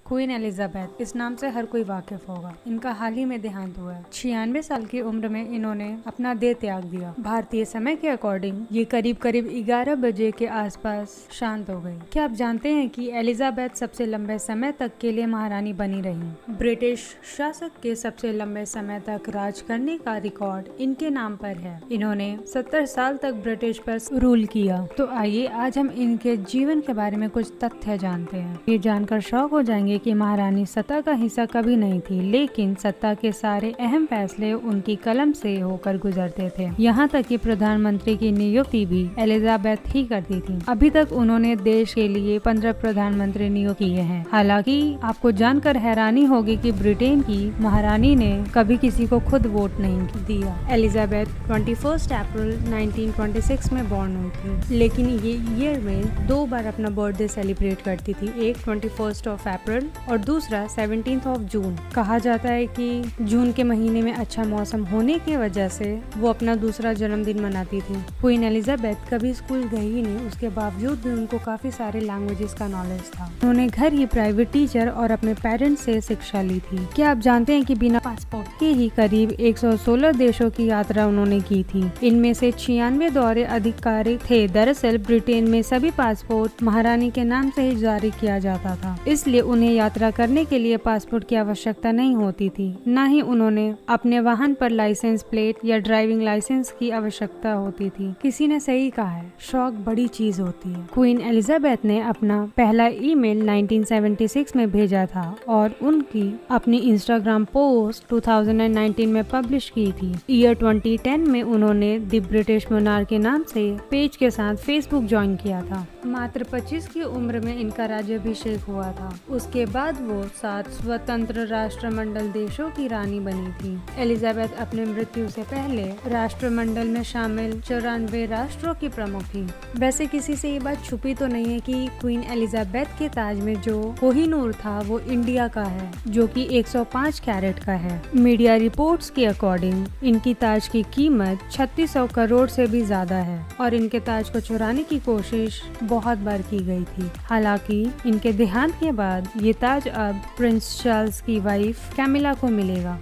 Queen Elizabeth इस नाम से हर कोई वाकिफ होगा। इनका हाल ही में देहांत हुआ है। 96 साल की उम्र में इन्होंने अपना देह त्याग दिया। भारतीय समय के अकॉर्डिंग ये करीब 11 बजे के आसपास शांत हो गई। क्या आप जानते हैं कि एलिजाबेथ सबसे लंबे समय तक के लिए महारानी बनी रही? ब्रिटिश शासक के सबसे लंबे समय तक राज करने का रिकॉर्ड इनके नाम पर है। इन्होंने 70 साल तक ब्रिटिश पर रूल किया। तो आइए आज हम इनके जीवन के बारे में कुछ तथ्य जानते हैं। ये जानकर शॉक हो जाएंगे कि महारानी सत्ता का हिस्सा कभी नहीं थी, लेकिन सत्ता के सारे अहम फैसले उनकी कलम से होकर गुजरते थे। यहाँ तक कि प्रधानमंत्री की नियुक्ति भी एलिजाबेथ ही करती थी। अभी तक उन्होंने देश के लिए 15 प्रधानमंत्री नियुक्त किए हैं। हालांकि आपको जानकर हैरानी होगी कि ब्रिटेन की महारानी ने कभी किसी को खुद वोट नहीं दिया। एलिजाबेथ 21 अप्रैल 1926 में बॉर्न हुई थी, लेकिन ये ईयर में 2 बार अपना बर्थडे सेलिब्रेट करती थी। एक 21 अप्रैल और दूसरा 17 जून। कहा जाता है कि जून के महीने में अच्छा मौसम होने की वजह से वो अपना दूसरा जन्मदिन मनाती थी। क्वीन एलिजाबेथ कभी स्कूल गई ही नहीं, उसके बावजूद भी उनको काफी सारे लैंग्वेजेस का नॉलेज था। उन्होंने घर ही प्राइवेट टीचर और अपने पेरेंट्स से शिक्षा ली थी। क्या आप जानते हैं कि बिना पासपोर्ट के ही करीब 116 देशों की यात्रा उन्होंने की थी। इनमें से 96 दौरे आधिकारिक थे। दरअसल ब्रिटेन में सभी पासपोर्ट महारानी के नाम से ही जारी किया जाता था, इसलिए उन्हें यात्रा करने के लिए पासपोर्ट की आवश्यकता नहीं होती थी। न ही उन्होंने अपने वाहन पर लाइसेंस प्लेट या ड्राइविंग लाइसेंस की आवश्यकता होती थी। किसी ने सही कहा है, शौक बड़ी चीज होती है। क्वीन एलिजाबेथ ने अपना पहला ईमेल 1976 में भेजा था और उनकी अपनी इंस्टाग्राम पोस्ट 2019 में पब्लिश की थी। ईयर 2010 में उन्होंने द ब्रिटिश मोनार्क के नाम से पेज के साथ फेसबुक ज्वाइन किया था। मात्र 25 की उम्र में इनका राज्याभिषेक हुआ था। उसके बाद वो 7 स्वतंत्र राष्ट्रमंडल देशों की रानी बनी थी। एलिजाबेथ अपने मृत्यु से पहले राष्ट्रमंडल में शामिल 94 राष्ट्रों की प्रमुख थी। वैसे किसी से ये बात छुपी तो नहीं है कि क्वीन एलिजाबेथ के ताज में जो कोहिनूर था वो इंडिया का है, जो कि 105 कैरेट का है। मीडिया रिपोर्ट्स के अकॉर्डिंग इनकी ताज की कीमत 3600 करोड़ से भी ज्यादा है और इनके ताज को चुराने की कोशिश बहुत बार की गई थी। हालांकि इनके देहांत के बाद ये ताज अब प्रिंस चार्ल्स की वाइफ कैमिला को मिलेगा।